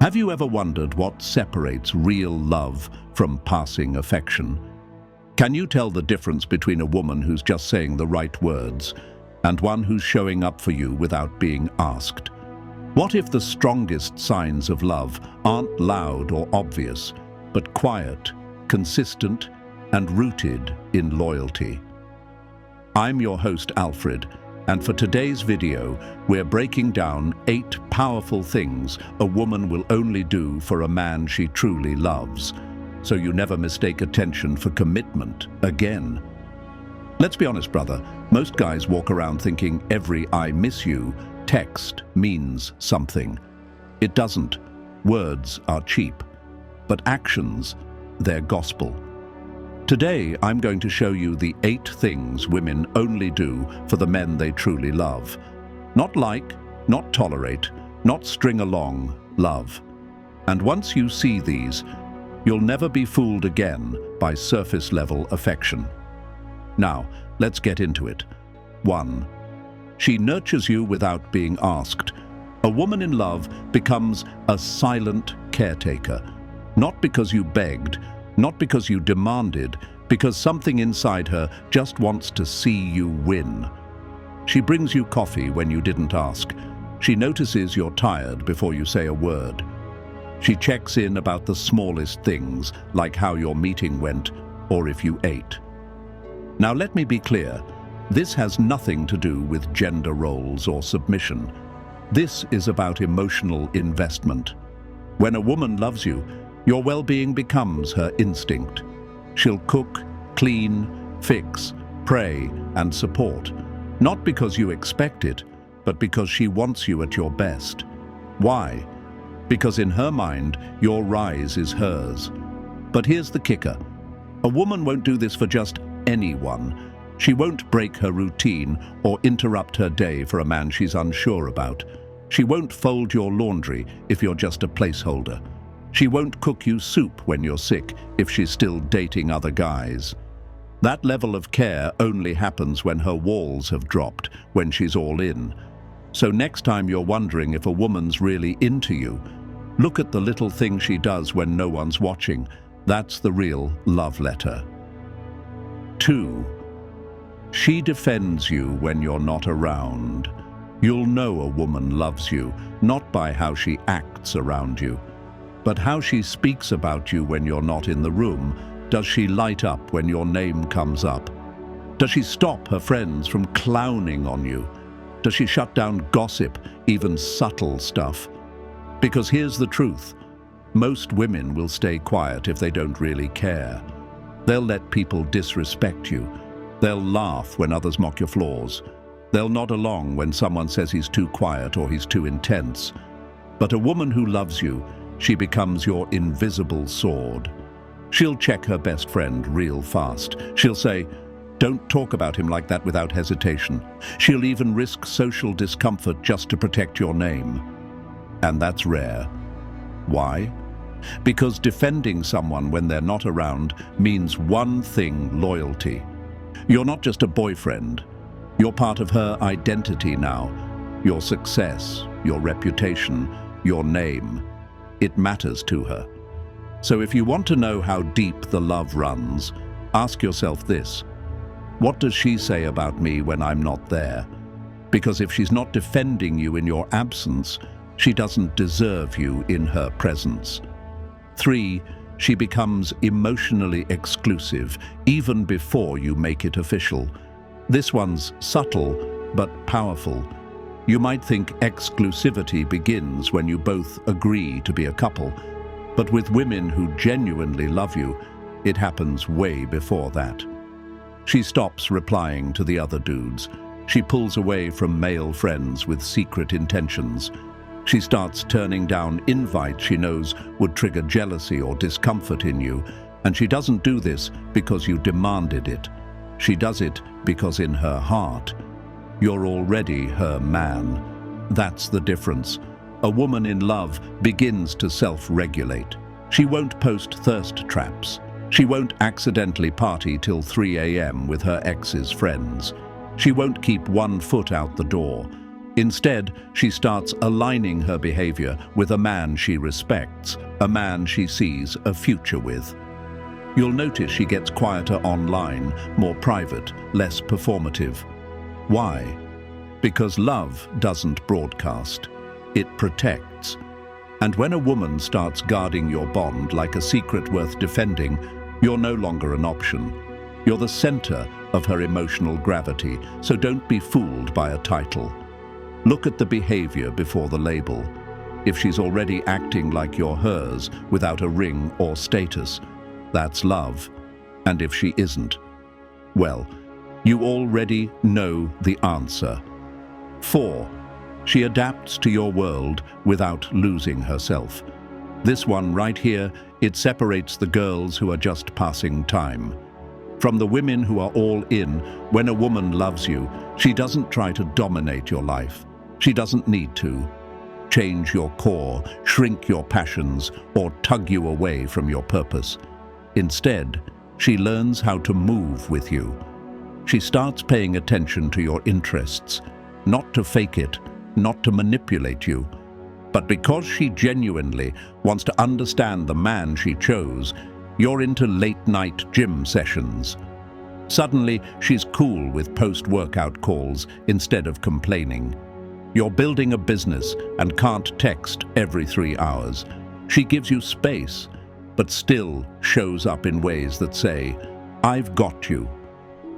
Have you ever wondered what separates real love from passing affection? Can you tell the difference between a woman who's just saying the right words and one who's showing up for you without being asked? What if the strongest signs of love aren't loud or obvious, but quiet, consistent, and rooted in loyalty? I'm your host, Alfred, and for today's video, we're breaking down 8 powerful things a woman will only do for a man she truly loves, so you never mistake attention for commitment again. Let's be honest, brother, most guys walk around thinking every "I miss you" text means something. It doesn't. Words are cheap, but actions, they're gospel. Today, I'm going to show you the 8 things women only do for the men they truly love. Not like, not tolerate, not string along, love. And once you see these, you'll never be fooled again by surface-level affection. Now, let's get into it. 1. She nurtures you without being asked. A woman in love becomes a silent caretaker, not because you begged, not because you demanded, because something inside her just wants to see you win. She brings you coffee when you didn't ask. She notices you're tired before you say a word. She checks in about the smallest things, like how your meeting went or if you ate. Now let me be clear, this has nothing to do with gender roles or submission. This is about emotional investment. When a woman loves you, your well-being becomes her instinct. She'll cook, clean, fix, pray, and support, not because you expect it, but because she wants you at your best. Why? Because in her mind, your rise is hers. But here's the kicker. A woman won't do this for just anyone. She won't break her routine or interrupt her day for a man she's unsure about. She won't fold your laundry if you're just a placeholder. She won't cook you soup when you're sick if she's still dating other guys. That level of care only happens when her walls have dropped, when she's all in. So next time you're wondering if a woman's really into you, look at the little thing she does when no one's watching. That's the real love letter. 2. She defends you when you're not around. You'll know a woman loves you, not by how she acts around you, but how she speaks about you when you're not in the room. Does she light up when your name comes up? Does she stop her friends from clowning on you? Does she shut down gossip, even subtle stuff? Because here's the truth. Most women will stay quiet if they don't really care. They'll let people disrespect you. They'll laugh when others mock your flaws. They'll nod along when someone says he's too quiet or he's too intense. But a woman who loves you, she becomes your invisible sword. She'll check her best friend real fast. She'll say, "Don't talk about him like that," without hesitation. She'll even risk social discomfort just to protect your name. And that's rare. Why? Because defending someone when they're not around means one thing: loyalty. You're not just a boyfriend. You're part of her identity now. Your success, your reputation, your name. It matters to her. So if you want to know how deep the love runs, ask yourself this: what does she say about me when I'm not there? Because if she's not defending you in your absence, she doesn't deserve you in her presence. 3. She becomes emotionally exclusive, even before you make it official. This one's subtle, but powerful. You might think exclusivity begins when you both agree to be a couple, but with women who genuinely love you, it happens way before that. She stops replying to the other dudes. She pulls away from male friends with secret intentions. She starts turning down invites she knows would trigger jealousy or discomfort in you, and she doesn't do this because you demanded it. She does it because in her heart, you're already her man. That's the difference. A woman in love begins to self-regulate. She won't post thirst traps. She won't accidentally party till 3 a.m. with her ex's friends. She won't keep one foot out the door. Instead, she starts aligning her behavior with a man she respects, a man she sees a future with. You'll notice she gets quieter online, more private, less performative. Why? Because love doesn't broadcast. It protects. And when a woman starts guarding your bond like a secret worth defending, you're no longer an option. You're the center of her emotional gravity, so don't be fooled by a title. Look at the behavior before the label. If she's already acting like you're hers without a ring or status, that's love. And if she isn't, well, you already know the answer. 4. She adapts to your world without losing herself. This one right here, it separates the girls who are just passing time from the women who are all in. When a woman loves you, she doesn't try to dominate your life. She doesn't need to change your core, shrink your passions, or tug you away from your purpose. Instead, she learns how to move with you. She starts paying attention to your interests, not to fake it, not to manipulate you, but because she genuinely wants to understand the man she chose. You're into late-night gym sessions. Suddenly, she's cool with post-workout calls instead of complaining. You're building a business and can't text every 3 hours. She gives you space, but still shows up in ways that say, "I've got you."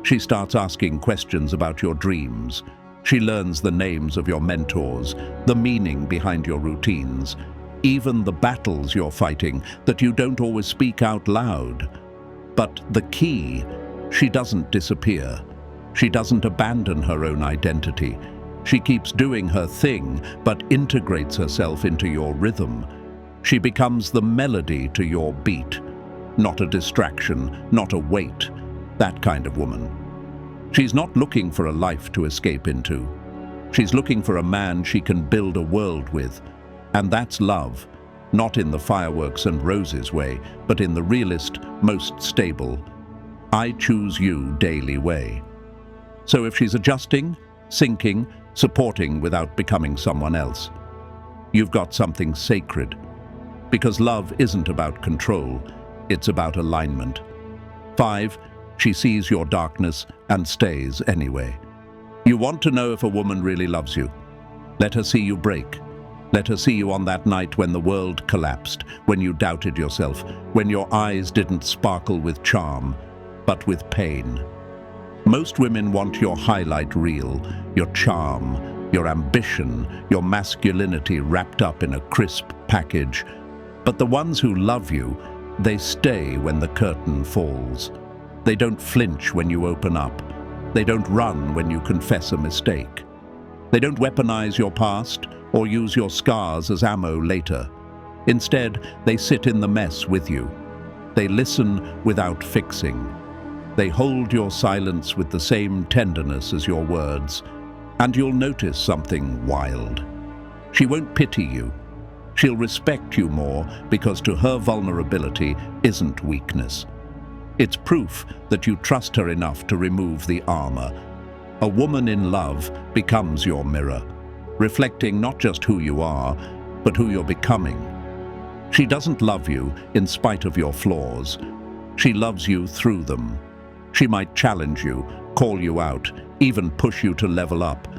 She starts asking questions about your dreams. She learns the names of your mentors, the meaning behind your routines, even the battles you're fighting that you don't always speak out loud. But the key, she doesn't disappear. She doesn't abandon her own identity. She keeps doing her thing, but integrates herself into your rhythm. She becomes the melody to your beat, not a distraction, not a weight, that kind of woman. She's not looking for a life to escape into. She's looking for a man she can build a world with. And that's love, not in the fireworks and roses way, but in the realist, most stable, I choose you daily way. So if she's adjusting, sinking, supporting without becoming someone else, you've got something sacred. Because love isn't about control, it's about alignment. 5. She sees your darkness and stays anyway. You want to know if a woman really loves you? Let her see you break. Let her see you on that night when the world collapsed, when you doubted yourself, when your eyes didn't sparkle with charm, but with pain. Most women want your highlight reel, your charm, your ambition, your masculinity wrapped up in a crisp package. But the ones who love you, they stay when the curtain falls. They don't flinch when you open up. They don't run when you confess a mistake. They don't weaponize your past or use your scars as ammo later. Instead, they sit in the mess with you. They listen without fixing. They hold your silence with the same tenderness as your words. And you'll notice something wild. She won't pity you. She'll respect you more because to her vulnerability isn't weakness. It's proof that you trust her enough to remove the armor. A woman in love becomes your mirror, reflecting not just who you are, but who you're becoming. She doesn't love you in spite of your flaws. She loves you through them. She might challenge you, call you out, even push you to level up.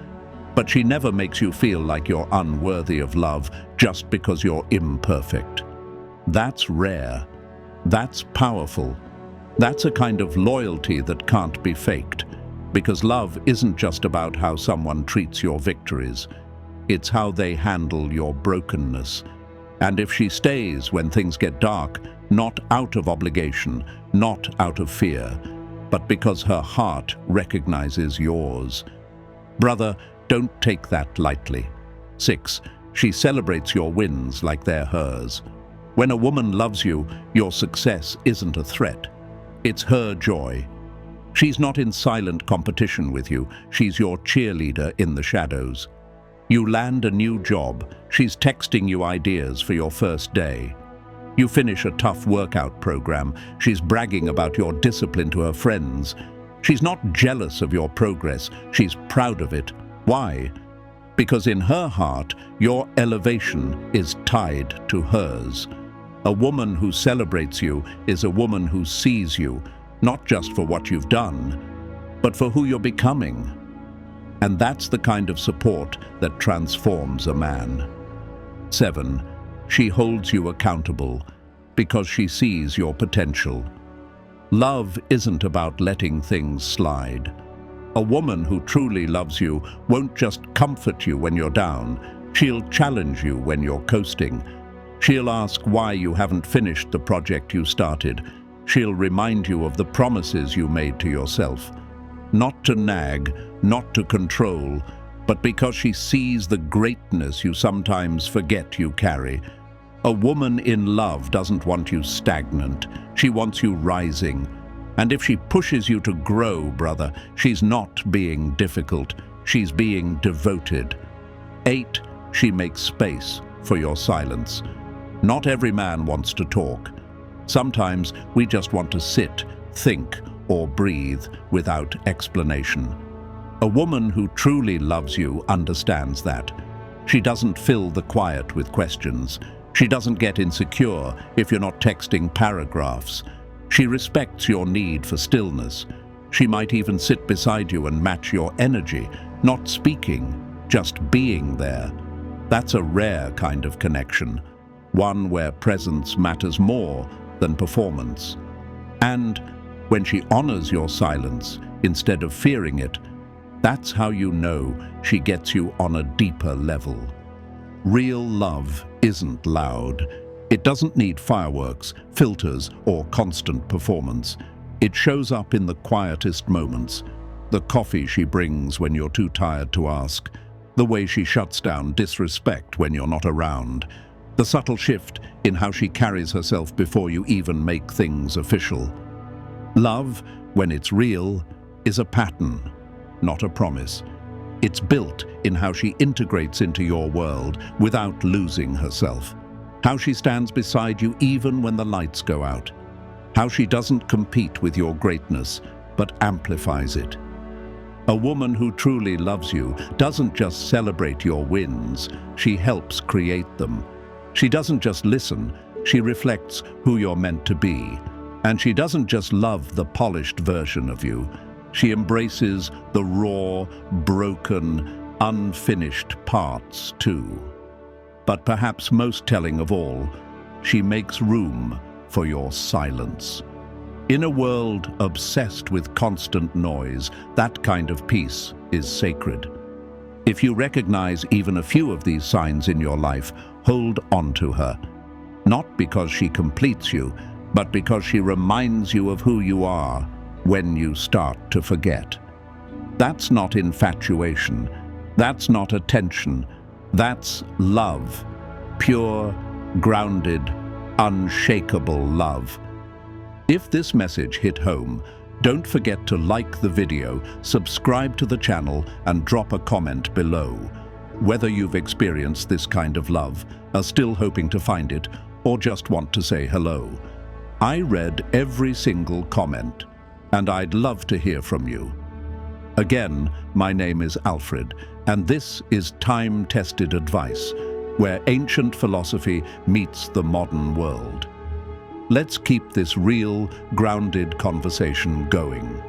But she never makes you feel like you're unworthy of love just because you're imperfect. That's rare. That's powerful. That's a kind of loyalty that can't be faked. Because love isn't just about how someone treats your victories. It's how they handle your brokenness. And if she stays when things get dark, not out of obligation, not out of fear, but because her heart recognizes yours. Brother, don't take that lightly. 6. She celebrates your wins like they're hers. When a woman loves you, your success isn't a threat. It's her joy. She's not in silent competition with you. She's your cheerleader in the shadows. You land a new job. She's texting you ideas for your first day. You finish a tough workout program. She's bragging about your discipline to her friends. She's not jealous of your progress. She's proud of it. Why? Because in her heart, your elevation is tied to hers. A woman who celebrates you is a woman who sees you, not just for what you've done, but for who you're becoming. And that's the kind of support that transforms a man. 7. She holds you accountable because she sees your potential. Love isn't about letting things slide. A woman who truly loves you won't just comfort you when you're down. She'll challenge you when you're coasting. She'll ask why you haven't finished the project you started. She'll remind you of the promises you made to yourself. Not to nag, not to control, but because she sees the greatness you sometimes forget you carry. A woman in love doesn't want you stagnant. She wants you rising. And if she pushes you to grow, brother, she's not being difficult. She's being devoted. 8. She makes space for your silence. Not every man wants to talk. Sometimes we just want to sit, think, or breathe without explanation. A woman who truly loves you understands that. She doesn't fill the quiet with questions. She doesn't get insecure if you're not texting paragraphs. She respects your need for stillness. She might even sit beside you and match your energy, not speaking, just being there. That's a rare kind of connection, one where presence matters more than performance. And when she honors your silence instead of fearing it, that's how you know she gets you on a deeper level. Real love isn't loud. It doesn't need fireworks, filters, or constant performance. It shows up in the quietest moments. The coffee she brings when you're too tired to ask. The way she shuts down disrespect when you're not around. The subtle shift in how she carries herself before you even make things official. Love, when it's real, is a pattern, not a promise. It's built in how she integrates into your world without losing herself. How she stands beside you even when the lights go out. How she doesn't compete with your greatness, but amplifies it. A woman who truly loves you doesn't just celebrate your wins, she helps create them. She doesn't just listen, she reflects who you're meant to be. And she doesn't just love the polished version of you, she embraces the raw, broken, unfinished parts too. But perhaps most telling of all, she makes room for your silence. In a world obsessed with constant noise, that kind of peace is sacred. If you recognize even a few of these signs in your life, hold on to her. Not because she completes you, but because she reminds you of who you are when you start to forget. That's not infatuation. That's not attention. That's love. Pure, grounded, unshakable love. If this message hit home, don't forget to like the video, subscribe to the channel, and drop a comment below. Whether you've experienced this kind of love, are still hoping to find it, or just want to say hello. I read every single comment, and I'd love to hear from you. Again, my name is Alfred, and this is time-tested advice, where ancient philosophy meets the modern world. Let's keep this real, grounded conversation going.